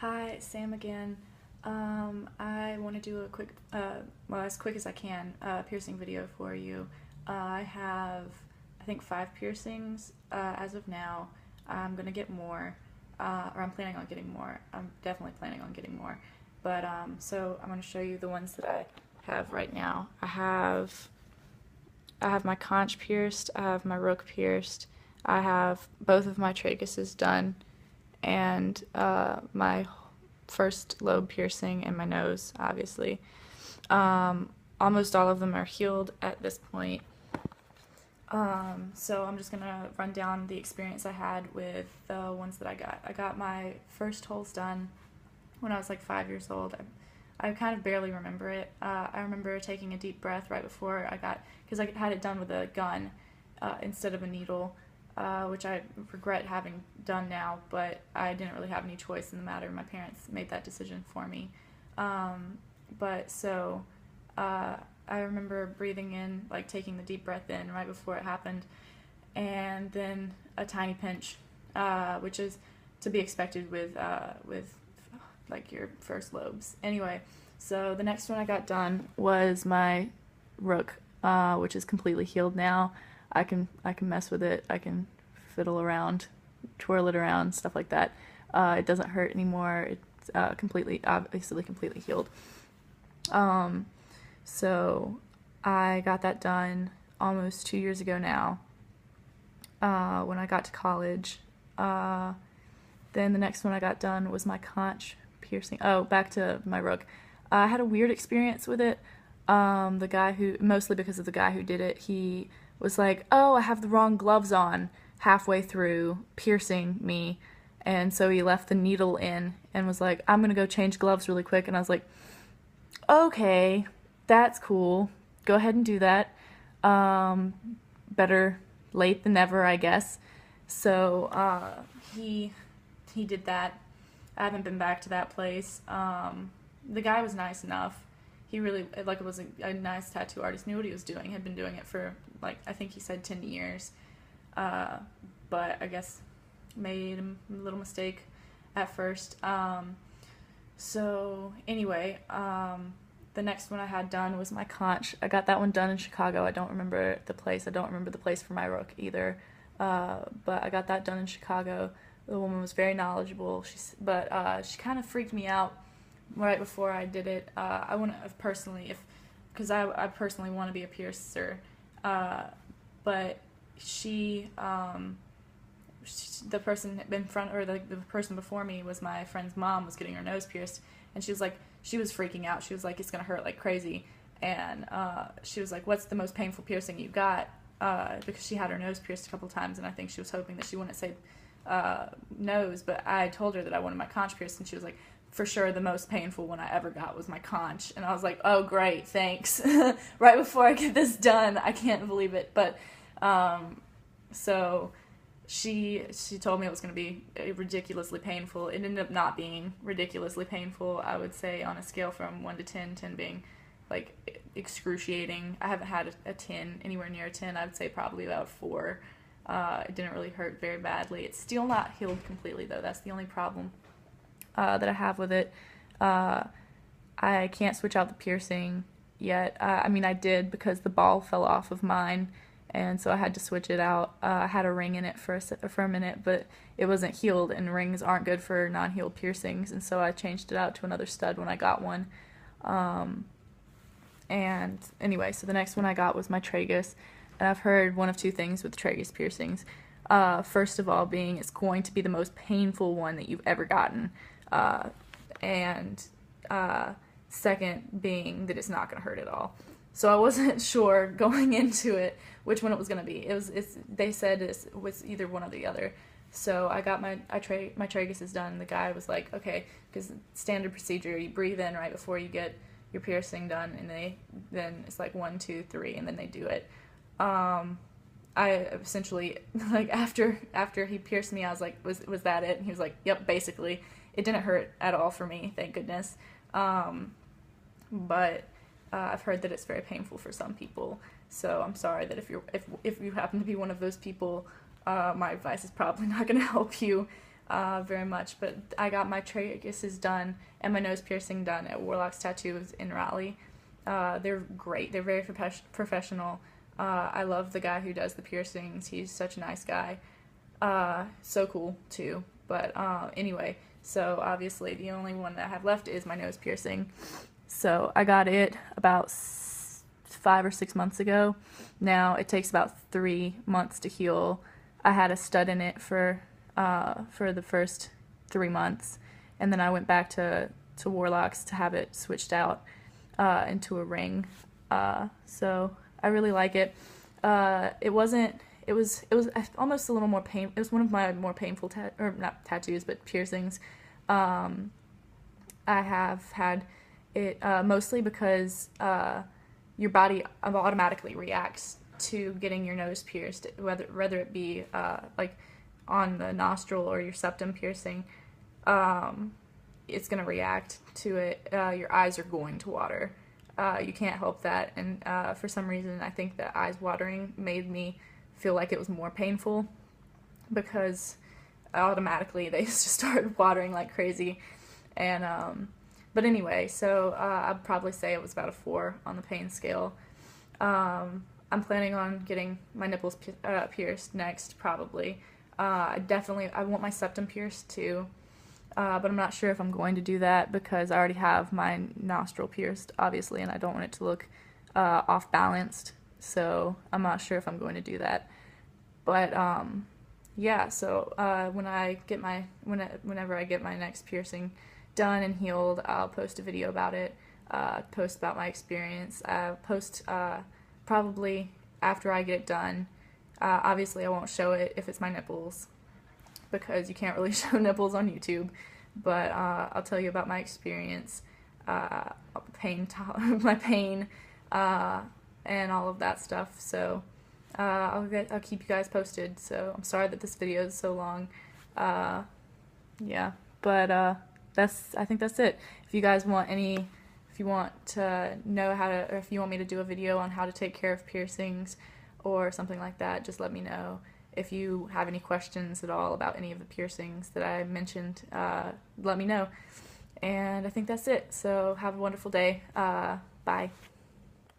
Hi, Sam again. I want to do a quick, well, as quick as I can, piercing video for you. I have, I think, 5 piercings as of now. I'm gonna get more, or I'm planning on getting more. I'm definitely planning on getting more. But so I'm gonna show you the ones that I have right now. I have my conch pierced. I have my rook pierced. I have both of my traguses done, and my first lobe piercing in my nose, obviously. Almost all of them are healed at this point. So I'm just gonna run down the experience I had with the ones that I got. I got my first holes done when I was like 5 years old. I kind of barely remember it. I remember taking a deep breath right before I got, because I had it done with a gun instead of a needle, which I regret having done now, but I didn't really have any choice in the matter. My parents made that decision for me. But so I remember breathing in, like taking the deep breath in right before it happened, and then a tiny pinch, which is to be expected with like your first lobes. Anyway, so the next one I got done was my rook, which is completely healed now. I can mess with it. I can fiddle around, twirl it around, stuff like that. It doesn't hurt anymore. It's obviously completely healed. So I got that done almost 2 years ago now, when I got to college. Then the next one I got done was my conch piercing. Oh, back to my rook. I had a weird experience with it. Mostly because of the guy who did it, he was like, "Oh, I have the wrong gloves on," halfway through piercing me, and so he left the needle in and was like, "I'm gonna go change gloves really quick," and I was like, "Okay, that's cool. Go ahead and do that. Better late than never, I guess." So he did that. I haven't been back to that place. The guy was nice enough. He really, like, it was a nice tattoo artist, knew what he was doing, had been doing it for, like, I think he said 10 years. But I guess made a little mistake at first. So anyway, the next one I had done was my conch. I got that one done in Chicago. I don't remember the place. I don't remember the place for my rook either. But I got that done in Chicago. The woman was very knowledgeable. But she kind of freaked me out right before I did it. I want to personally, because I personally want to be a piercer. But the person in front, or the person before me, was my friend's mom, was getting her nose pierced, and she was freaking out. She was like, "It's gonna hurt like crazy," and she was like, "What's the most painful piercing you got?" Because she had her nose pierced a couple times, and I think she was hoping that she wouldn't say nose, but I told her that I wanted my conch pierced, and she was like, "For sure, the most painful one I ever got was my conch." And I was like, "Oh, great, thanks." Right before I get this done, I can't believe it. But so she told me it was going to be ridiculously painful. It ended up not being ridiculously painful. I would say on a scale from 1 to 10, 10 being like excruciating. I haven't had a 10, anywhere near a 10. I would say probably about 4. It didn't really hurt very badly. It's still not healed completely, though. That's the only problem that I have with it. I can't switch out the piercing yet. I mean, I did, because the ball fell off of mine, and so I had to switch it out. I had a ring in it for a minute, but it wasn't healed, and rings aren't good for non-healed piercings, and so I changed it out to another stud when I got one. And anyway, so the next one I got was my tragus, and I've heard one of two things with tragus piercings. First of all, being it's going to be the most painful one that you've ever gotten, and second being that it's not going to hurt at all. So I wasn't sure going into it which one it was going to be. They said it was either one or the other. So I got my tragus is done. The guy was like, "Okay," because standard procedure, you breathe in right before you get your piercing done, and then it's like 1, 2, 3, and then they do it. I essentially, like, after he pierced me, I was like, was that it? And he was like, "Yep, basically." It didn't hurt at all for me, thank goodness. But I've heard that it's very painful for some people. So I'm sorry that if you happen to be one of those people, my advice is probably not going to help you. very much, but I got my tragus done and my nose piercing done at Warlock's Tattoos in Raleigh. They're great. They're very professional. I love the guy who does the piercings. He's such a nice guy. So cool too. But anyway, so obviously the only one that I have left is my nose piercing. So I got it about 5 or 6 months ago. Now it takes about 3 months to heal. I had a stud in it for the first 3 months, and then I went back to Warlock's to have it switched out into a ring. So I really like it. It was almost a little more pain. It was one of my more painful not tattoos, but piercings. I have had it mostly because your body automatically reacts to getting your nose pierced, whether it be like on the nostril or your septum piercing. It's going to react to it. Your eyes are going to water. You can't help that, and for some reason I think that eyes watering made me feel like it was more painful, because automatically they just started watering like crazy. And but anyway, so I'd probably say it was about a 4 on the pain scale. I'm planning on getting my nipples pierced next, probably. I want my septum pierced too, but I'm not sure if I'm going to do that because I already have my nostril pierced, obviously, and I don't want it to look off-balanced, so I'm not sure if I'm going to do that. But yeah, so whenever I get my next piercing done and healed, I'll post a video about it, post about my experience, post probably after I get it done. Obviously I won't show it if it's my nipples, because you can't really show nipples on YouTube, but I'll tell you about my experience, my pain, and all of that stuff. So I'll keep you guys posted. So I'm sorry that this video is so long. Yeah, but I think that's it. If you guys want if you want to know how to, or if you want me to do a video on how to take care of piercings or something like that, just let me know. If you have any questions at all about any of the piercings that I mentioned, let me know. And I think that's it. So have a wonderful day. Bye.